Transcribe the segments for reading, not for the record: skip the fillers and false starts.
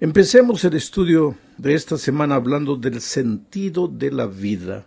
Empecemos el estudio de esta semana hablando del sentido de la vida.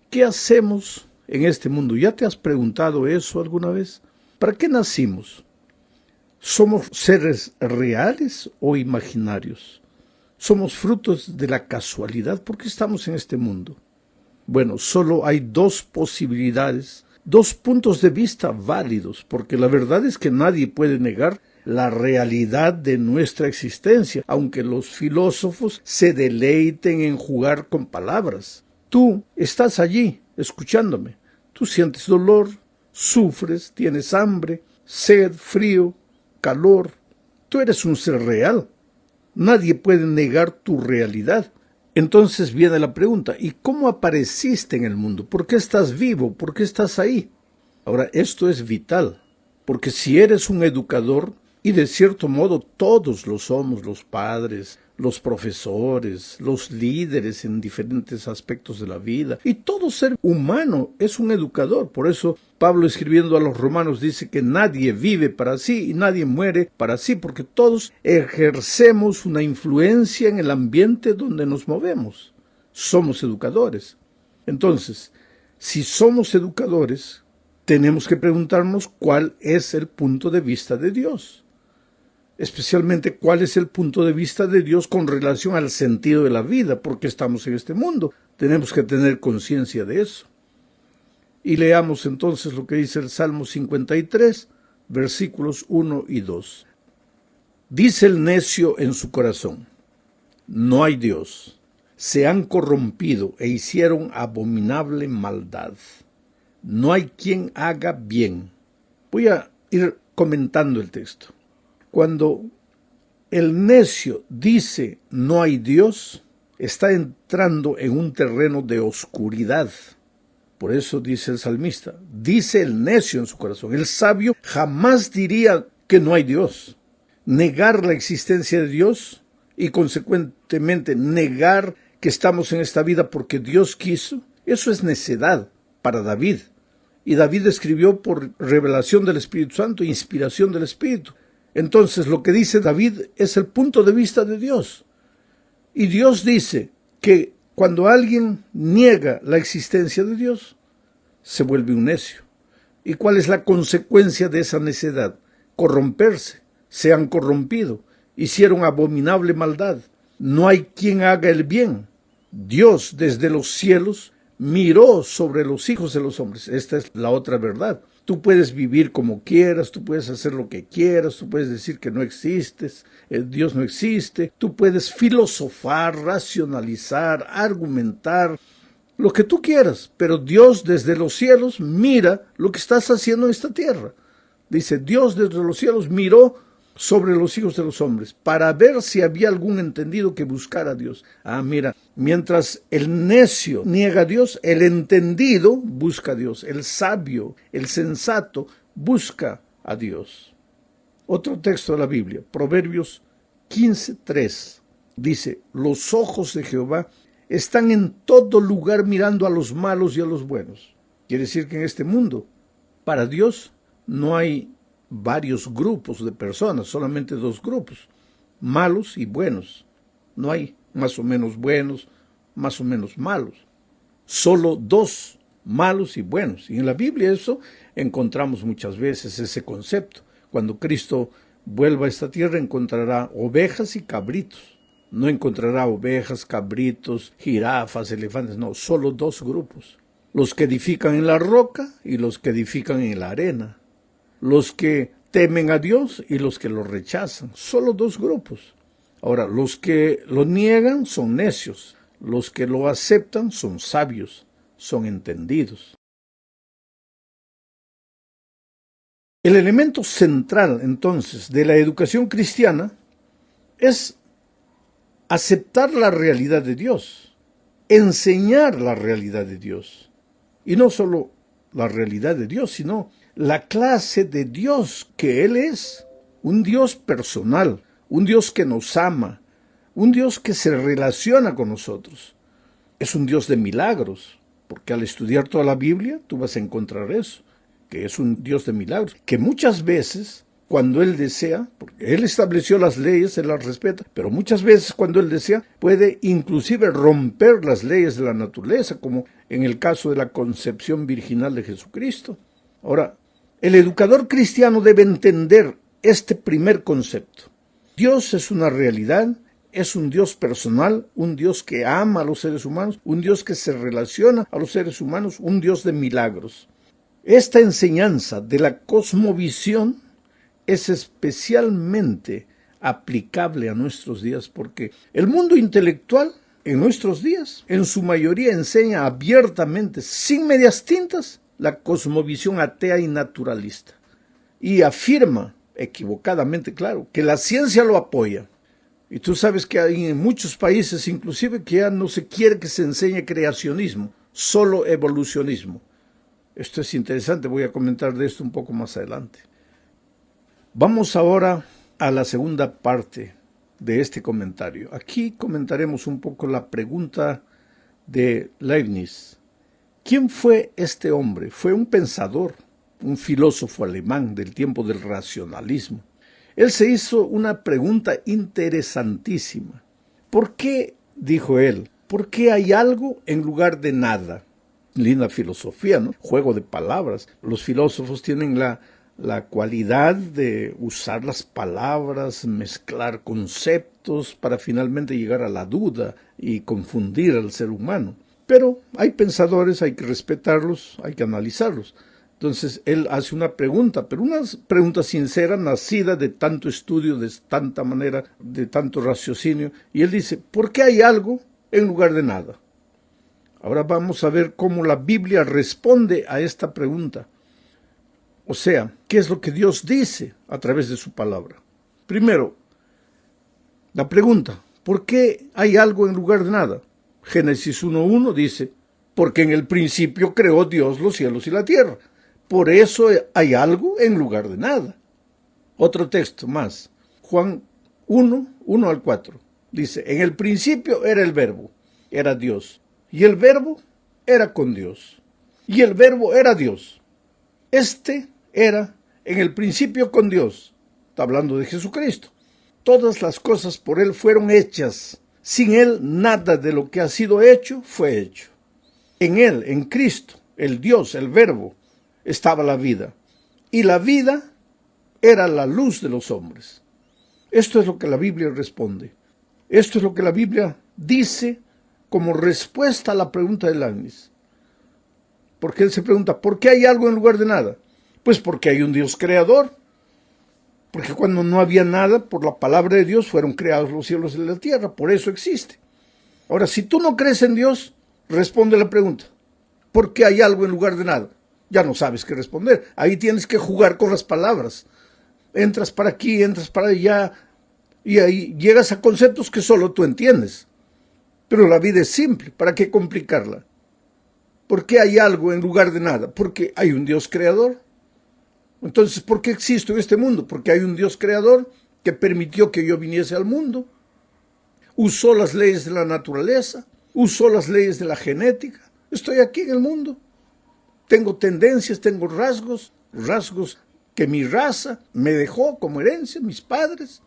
¿Qué hacemos en este mundo? ¿Ya te has preguntado eso alguna vez? ¿Para qué nacimos? ¿Somos seres reales o imaginarios? ¿Somos frutos de la casualidad? ¿Por qué estamos en este mundo? Bueno, solo hay dos posibilidades, dos puntos de vista válidos, porque la verdad es que nadie puede negar la realidad de nuestra existencia, aunque los filósofos se deleiten en jugar con palabras. Tú estás allí, escuchándome. Tú sientes dolor, sufres, tienes hambre, sed, frío, calor. Tú eres un ser real. Nadie puede negar tu realidad. Entonces viene la pregunta, ¿y cómo apareciste en el mundo? ¿Por qué estás vivo? ¿Por qué estás ahí? Ahora, esto es vital, porque si eres un educador, y de cierto modo todos lo somos, los padres, los profesores, los líderes en diferentes aspectos de la vida, y todo ser humano es un educador. Por eso Pablo, escribiendo a los romanos, dice que nadie vive para sí y nadie muere para sí, porque todos ejercemos una influencia en el ambiente donde nos movemos. Somos educadores. Entonces, si somos educadores, tenemos que preguntarnos cuál es el punto de vista de Dios. Especialmente cuál es el punto de vista de Dios con relación al sentido de la vida, porque estamos en este mundo. Tenemos que tener conciencia de eso. Y leamos entonces lo que dice el Salmo 53, versículos 1 y 2. Dice el necio en su corazón: no hay Dios. Se han corrompido e hicieron abominable maldad. No hay quien haga bien. Voy a ir comentando el texto. Cuando el necio dice no hay Dios, está entrando en un terreno de oscuridad. Por eso dice el salmista, dice el necio en su corazón. El sabio jamás diría que no hay Dios. Negar la existencia de Dios y consecuentemente negar que estamos en esta vida porque Dios quiso, eso es necedad para David. Y David escribió por revelación del Espíritu Santo, inspiración del Espíritu. Entonces, lo que dice David es el punto de vista de Dios. Y Dios dice que cuando alguien niega la existencia de Dios, se vuelve un necio. ¿Y cuál es la consecuencia de esa necedad? Corromperse. Se han corrompido. Hicieron abominable maldad. No hay quien haga el bien. Dios desde los cielos miró sobre los hijos de los hombres. Esta es la otra verdad. Tú puedes vivir como quieras, tú puedes hacer lo que quieras, tú puedes decir que no existes, Dios no existe, tú puedes filosofar, racionalizar, argumentar, lo que tú quieras, pero Dios desde los cielos mira lo que estás haciendo en esta tierra. Dice, Dios desde los cielos miró sobre los hijos de los hombres, para ver si había algún entendido que buscara a Dios. Mira, mientras el necio niega a Dios, el entendido busca a Dios, el sabio, el sensato busca a Dios. Otro texto de la Biblia, Proverbios 15:3, dice, los ojos de Jehová están en todo lugar mirando a los malos y a los buenos. Quiere decir que en este mundo, para Dios, no hay varios grupos de personas, solamente dos grupos, malos y buenos. No hay más o menos buenos, más o menos malos. Solo dos, malos y buenos. Y en la Biblia eso encontramos muchas veces ese concepto. Cuando Cristo vuelva a esta tierra encontrará ovejas y cabritos. No encontrará ovejas, cabritos, jirafas, elefantes, no, solo dos grupos. Los que edifican en la roca y los que edifican en la arena. Los que temen a Dios y los que lo rechazan. Solo dos grupos. Ahora, los que lo niegan son necios. Los que lo aceptan son sabios, son entendidos. El elemento central, entonces, de la educación cristiana es aceptar la realidad de Dios, enseñar la realidad de Dios. Y no solo la realidad de Dios, sino la clase de Dios que Él es, un Dios personal, un Dios que nos ama, un Dios que se relaciona con nosotros. Es un Dios de milagros, porque al estudiar toda la Biblia tú vas a encontrar eso, que es un Dios de milagros, que muchas veces cuando Él desea, porque Él estableció las leyes, Él las respeta, pero muchas veces cuando Él desea puede inclusive romper las leyes de la naturaleza, como en el caso de la concepción virginal de Jesucristo. Ahora, el educador cristiano debe entender este primer concepto. Dios es una realidad, es un Dios personal, un Dios que ama a los seres humanos, un Dios que se relaciona a los seres humanos, un Dios de milagros. Esta enseñanza de la cosmovisión es especialmente aplicable a nuestros días porque el mundo intelectual en nuestros días en su mayoría enseña abiertamente, sin medias tintas, la cosmovisión atea y naturalista y afirma, equivocadamente claro, que la ciencia lo apoya. Y tú sabes que hay en muchos países inclusive que ya no se quiere que se enseñe creacionismo, solo evolucionismo. Esto es interesante, voy a comentar de esto un poco más adelante. Vamos ahora a la segunda parte de este comentario. Aquí comentaremos un poco la pregunta de Leibniz. ¿Quién fue este hombre? Fue un pensador, un filósofo alemán del tiempo del racionalismo. Él se hizo una pregunta interesantísima. ¿Por qué, dijo él, por qué hay algo en lugar de nada? Linda filosofía, ¿no? Juego de palabras. Los filósofos tienen la cualidad de usar las palabras, mezclar conceptos para finalmente llegar a la duda y confundir al ser humano. Pero hay pensadores, hay que respetarlos, hay que analizarlos. Entonces él hace una pregunta, pero una pregunta sincera, nacida de tanto estudio, de tanta manera, de tanto raciocinio. Y él dice, ¿por qué hay algo en lugar de nada? Ahora vamos a ver cómo la Biblia responde a esta pregunta. O sea, ¿qué es lo que Dios dice a través de su palabra? Primero, la pregunta, ¿por qué hay algo en lugar de nada? Génesis 1:1 dice, porque en el principio creó Dios los cielos y la tierra. Por eso hay algo en lugar de nada. Otro texto más, Juan 1:1-4, dice, en el principio era el Verbo, era Dios, y el Verbo era con Dios, y el Verbo era Dios. Este era en el principio con Dios. Está hablando de Jesucristo. Todas las cosas por Él fueron hechas. Sin Él nada de lo que ha sido hecho fue hecho. En Él, en Cristo, el Dios, el Verbo, estaba la vida. Y la vida era la luz de los hombres. Esto es lo que la Biblia responde. Esto es lo que la Biblia dice como respuesta a la pregunta de Leibniz. Porque él se pregunta, ¿por qué hay algo en lugar de nada? Pues porque hay un Dios creador. Porque cuando no había nada, por la palabra de Dios fueron creados los cielos y la tierra. Por eso existe. Ahora, si tú no crees en Dios, responde la pregunta. ¿Por qué hay algo en lugar de nada? Ya no sabes qué responder. Ahí tienes que jugar con las palabras. Entras para aquí, entras para allá, y ahí llegas a conceptos que solo tú entiendes. Pero la vida es simple. ¿Para qué complicarla? ¿Por qué hay algo en lugar de nada? Porque hay un Dios creador. Entonces, ¿por qué existo en este mundo? Porque hay un Dios creador que permitió que yo viniese al mundo. Usó las leyes de la naturaleza, usó las leyes de la genética. Estoy aquí en el mundo. Tengo tendencias, tengo rasgos que mi raza me dejó como herencia, mis padres.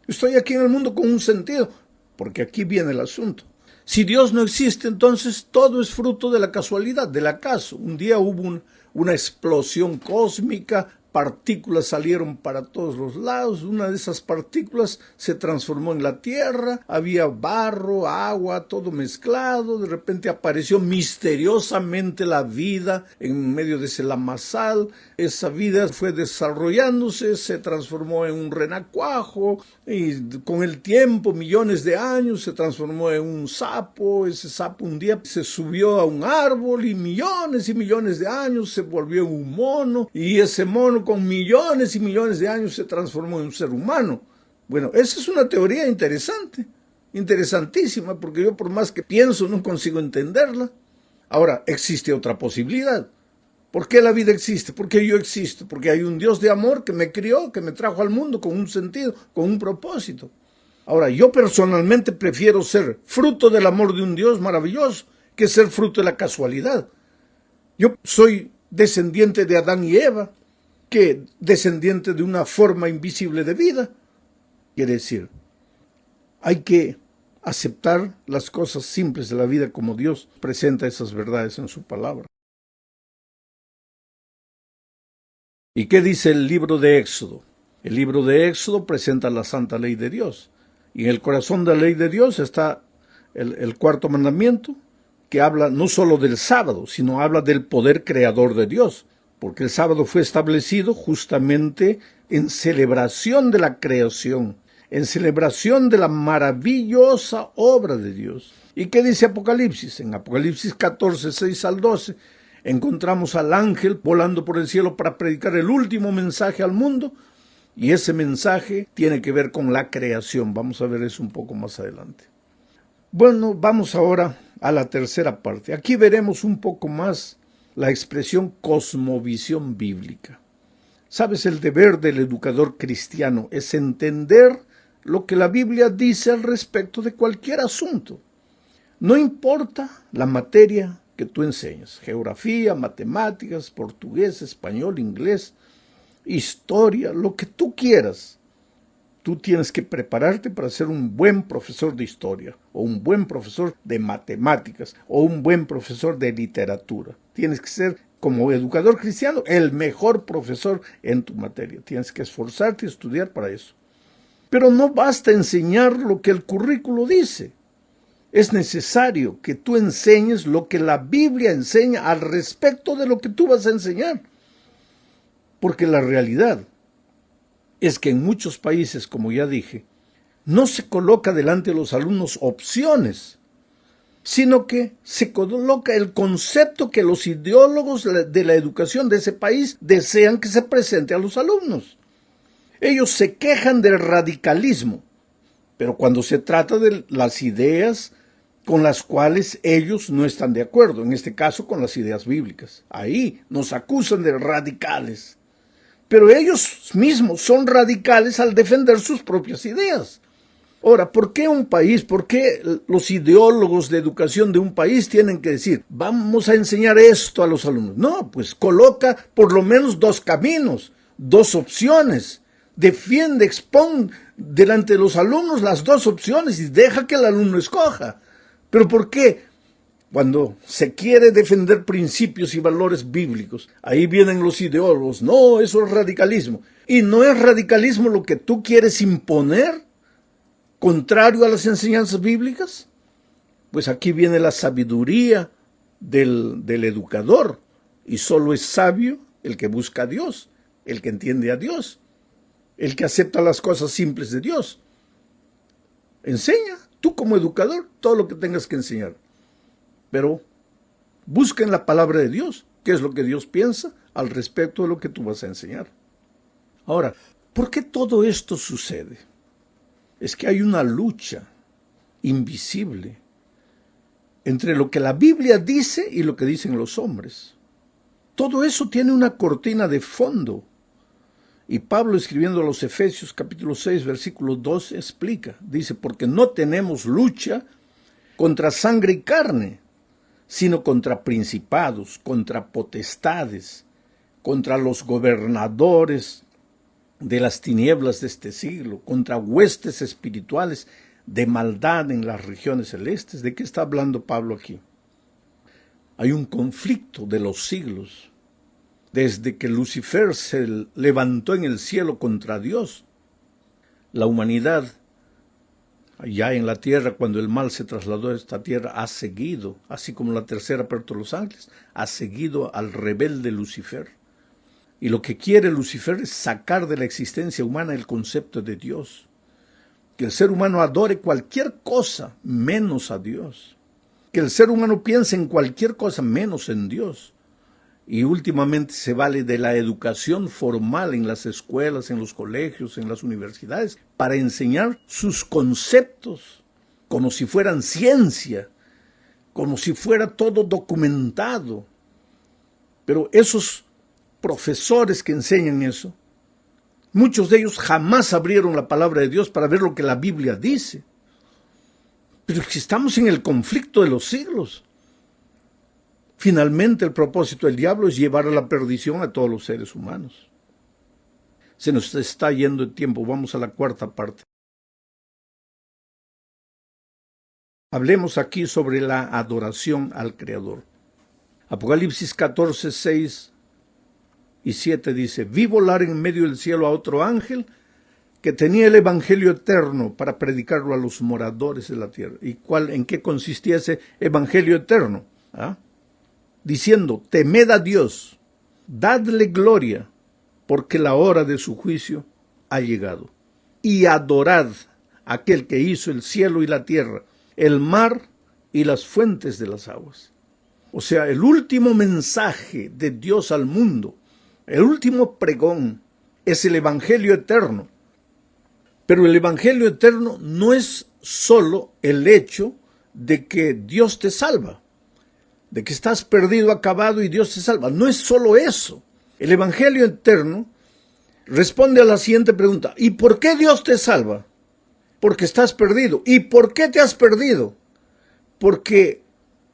Estoy aquí en el mundo con un sentido, porque aquí viene el asunto. Si Dios no existe, entonces todo es fruto de la casualidad, del acaso. Un día hubo una explosión cósmica, partículas salieron para todos los lados, una de esas partículas se transformó en la tierra, había barro, agua, todo mezclado, de repente apareció misteriosamente la vida en medio de ese lamazal, esa vida fue desarrollándose, se transformó en un renacuajo, y con el tiempo, millones de años, se transformó en un sapo, ese sapo un día se subió a un árbol y millones de años se volvió en un mono, y ese mono con millones y millones de años se transformó en un ser humano. Bueno, esa es una teoría interesante, interesantísima, porque yo por más que pienso no consigo entenderla. Ahora, existe otra posibilidad. ¿Por qué la vida existe? ¿Por qué yo existo? Porque hay un Dios de amor que me crió, que me trajo al mundo con un sentido, con un propósito. Ahora, yo personalmente prefiero ser fruto del amor de un Dios maravilloso que ser fruto de la casualidad. Yo soy descendiente de Adán y Eva. que descendiente de una forma invisible de vida. Quiere decir, hay que aceptar las cosas simples de la vida como Dios presenta esas verdades en su palabra. ¿Y qué dice el libro de Éxodo? El libro de Éxodo presenta la santa ley de Dios. Y en el corazón de la ley de Dios está el cuarto mandamiento, que habla no solo del sábado, sino habla del poder creador de Dios. Porque el sábado fue establecido justamente en celebración de la creación, en celebración de la maravillosa obra de Dios. ¿Y qué dice Apocalipsis? En Apocalipsis 14, 6 al 12, encontramos al ángel volando por el cielo para predicar el último mensaje al mundo, y ese mensaje tiene que ver con la creación. Vamos a ver eso un poco más adelante. Bueno, vamos ahora a la tercera parte. Aquí veremos un poco más la expresión cosmovisión bíblica. ¿Sabes? El deber del educador cristiano es entender lo que la Biblia dice al respecto de cualquier asunto. No importa la materia que tú enseñas, geografía, matemáticas, portugués, español, inglés, historia, lo que tú quieras. Tú tienes que prepararte para ser un buen profesor de historia, o un buen profesor de matemáticas, o un buen profesor de literatura. Tienes que ser, como educador cristiano, el mejor profesor en tu materia. Tienes que esforzarte y estudiar para eso. Pero no basta enseñar lo que el currículo dice. Es necesario que tú enseñes lo que la Biblia enseña al respecto de lo que tú vas a enseñar. Porque la realidad es que en muchos países, como ya dije, no se coloca delante de los alumnos opciones, sino que se coloca el concepto que los ideólogos de la educación de ese país desean que se presente a los alumnos. Ellos se quejan del radicalismo, pero cuando se trata de las ideas con las cuales ellos no están de acuerdo, en este caso con las ideas bíblicas, ahí nos acusan de radicales. Pero ellos mismos son radicales al defender sus propias ideas. Ahora, ¿por qué un país, por qué los ideólogos de educación de un país tienen que decir, vamos a enseñar esto a los alumnos? No, pues coloca por lo menos dos caminos, dos opciones. Defiende, expone delante de los alumnos las dos opciones y deja que el alumno escoja. ¿Pero por qué? Cuando se quiere defender principios y valores bíblicos, ahí vienen los ideólogos. No, eso es radicalismo. ¿Y no es radicalismo lo que tú quieres imponer, contrario a las enseñanzas bíblicas? Pues aquí viene la sabiduría del educador. Y solo es sabio el que busca a Dios, el que entiende a Dios, el que acepta las cosas simples de Dios. Enseña, tú como educador, todo lo que tengas que enseñar. Pero busca en la palabra de Dios qué es lo que Dios piensa al respecto de lo que tú vas a enseñar. Ahora, ¿por qué todo esto sucede? Es que hay una lucha invisible entre lo que la Biblia dice y lo que dicen los hombres. Todo eso tiene una cortina de fondo. Y Pablo, escribiendo a los Efesios capítulo 6, versículo 12, explica, dice, porque no tenemos lucha contra sangre y carne, sino contra principados, contra potestades, contra los gobernadores de las tinieblas de este siglo, contra huestes espirituales de maldad en las regiones celestes. ¿De qué está hablando Pablo aquí? Hay un conflicto de los siglos, desde que Lucifer se levantó en el cielo contra Dios. La humanidad, allá en la tierra, cuando el mal se trasladó a esta tierra, ha seguido, así como la tercera parte de los ángeles, ha seguido al rebelde Lucifer. Y lo que quiere Lucifer es sacar de la existencia humana el concepto de Dios. Que el ser humano adore cualquier cosa menos a Dios. Que el ser humano piense en cualquier cosa menos en Dios. Y últimamente se vale de la educación formal en las escuelas, en los colegios, en las universidades, para enseñar sus conceptos, como si fueran ciencia, como si fuera todo documentado. Pero esos profesores que enseñan eso, muchos de ellos jamás abrieron la palabra de Dios para ver lo que la Biblia dice. Pero si estamos en el conflicto de los siglos, finalmente el propósito del diablo es llevar a la perdición a todos los seres humanos. Se nos está yendo el tiempo, vamos a la cuarta parte. Hablemos aquí sobre la adoración al Creador. Apocalipsis 14, 6 y 7 dice: vi volar en medio del cielo a otro ángel que tenía el evangelio eterno para predicarlo a los moradores de la tierra. ¿Y en qué consistía ese evangelio eterno? Diciendo: temed a Dios, dadle gloria, porque la hora de su juicio ha llegado. Y adorad a aquel que hizo el cielo y la tierra, el mar y las fuentes de las aguas. O sea, el último mensaje de Dios al mundo, el último pregón, es el evangelio eterno. Pero el evangelio eterno no es solo el hecho de que Dios te salva, de que estás perdido, acabado y Dios te salva. No es solo eso. El evangelio eterno responde a la siguiente pregunta: ¿y por qué Dios te salva? Porque estás perdido. ¿Y por qué te has perdido? Porque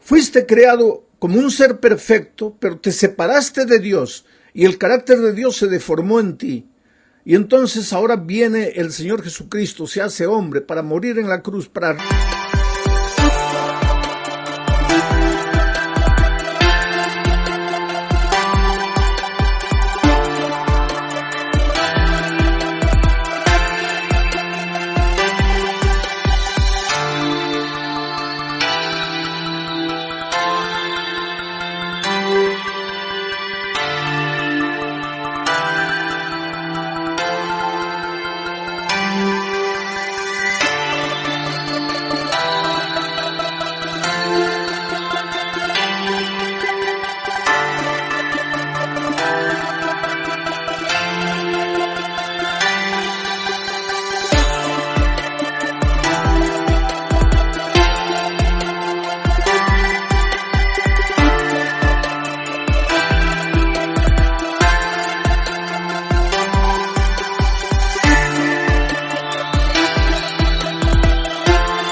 fuiste creado como un ser perfecto, pero te separaste de Dios y el carácter de Dios se deformó en ti. Y entonces ahora viene el Señor Jesucristo, se hace hombre para morir en la cruz, para...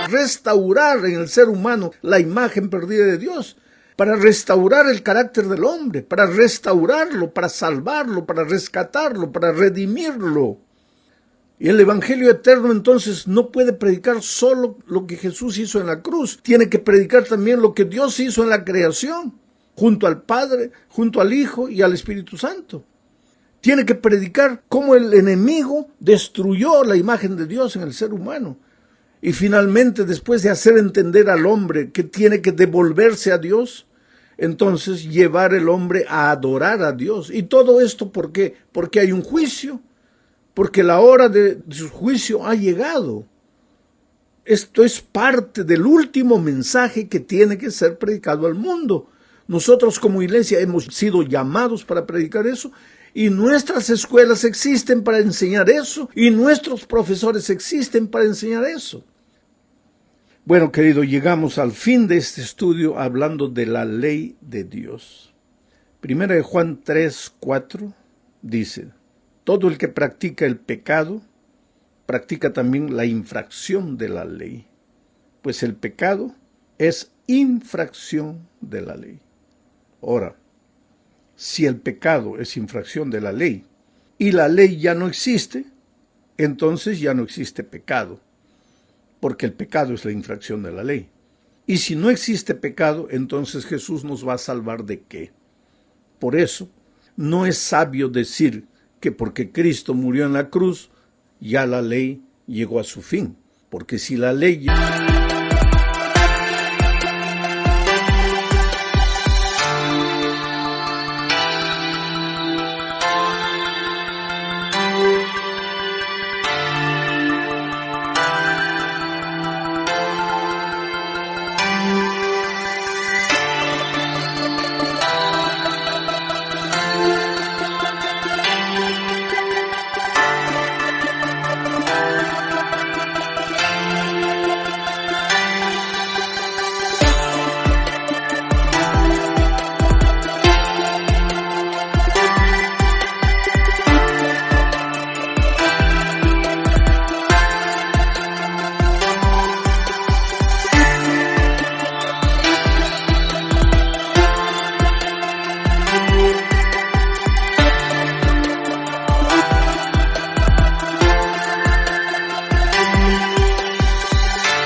restaurar en el ser humano la imagen perdida de Dios, para restaurar el carácter del hombre, para restaurarlo, para salvarlo, para rescatarlo, para redimirlo. Y el evangelio eterno entonces no puede predicar solo lo que Jesús hizo en la cruz, tiene que predicar también lo que Dios hizo en la creación, junto al Padre, junto al Hijo y al Espíritu Santo. Tiene que predicar cómo el enemigo destruyó la imagen de Dios en el ser humano. Y finalmente, después de hacer entender al hombre que tiene que devolverse a Dios, entonces llevar el hombre a adorar a Dios. ¿Y todo esto por qué? Porque hay un juicio, porque la hora de su juicio ha llegado. Esto es parte del último mensaje que tiene que ser predicado al mundo. Nosotros como iglesia hemos sido llamados para predicar eso, y nuestras escuelas existen para enseñar eso, y nuestros profesores existen para enseñar eso. Bueno, querido, llegamos al fin de este estudio hablando de la ley de Dios. Primera de Juan 3, 4 dice: todo el que practica el pecado, practica también la infracción de la ley, pues el pecado es infracción de la ley. Ahora, si el pecado es infracción de la ley y la ley ya no existe, entonces ya no existe pecado, porque el pecado es la infracción de la ley. Y si no existe pecado, entonces Jesús nos va a salvar ¿de qué? Por eso, no es sabio decir que porque Cristo murió en la cruz, ya la ley llegó a su fin, porque si la ley...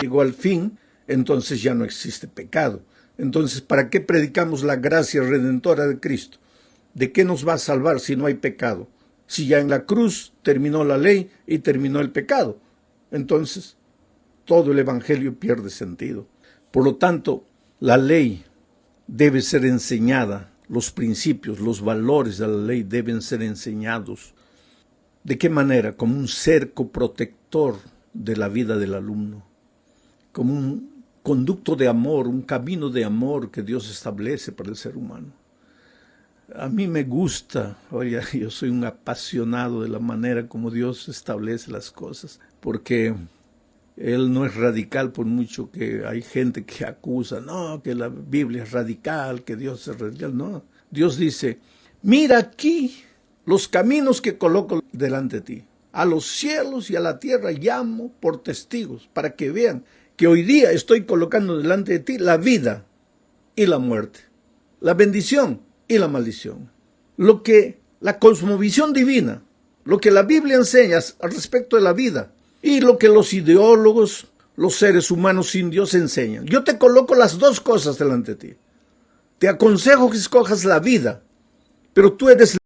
llegó al fin, entonces ya no existe pecado. Entonces, ¿para qué predicamos la gracia redentora de Cristo? ¿De qué nos va a salvar si no hay pecado? Si ya en la cruz terminó la ley y terminó el pecado. Entonces, todo el evangelio pierde sentido. Por lo tanto, la ley debe ser enseñada, los principios, los valores de la ley deben ser enseñados. ¿De qué manera? Como un cerco protector de la vida del alumno, como un conducto de amor, un camino de amor que Dios establece para el ser humano. A mí me gusta, oye, yo soy un apasionado de la manera como Dios establece las cosas, porque Él no es radical, por mucho que hay gente que acusa, no, que la Biblia es radical, que Dios es radical. No, Dios dice, mira aquí los caminos que coloco delante de ti. A los cielos y a la tierra llamo por testigos, para que vean que hoy día estoy colocando delante de ti la vida y la muerte, la bendición y la maldición. Lo que la cosmovisión divina, lo que la Biblia enseña al respecto de la vida y lo que los ideólogos, los seres humanos sin Dios enseñan. Yo te coloco las dos cosas delante de ti. Te aconsejo que escojas la vida, pero tú eres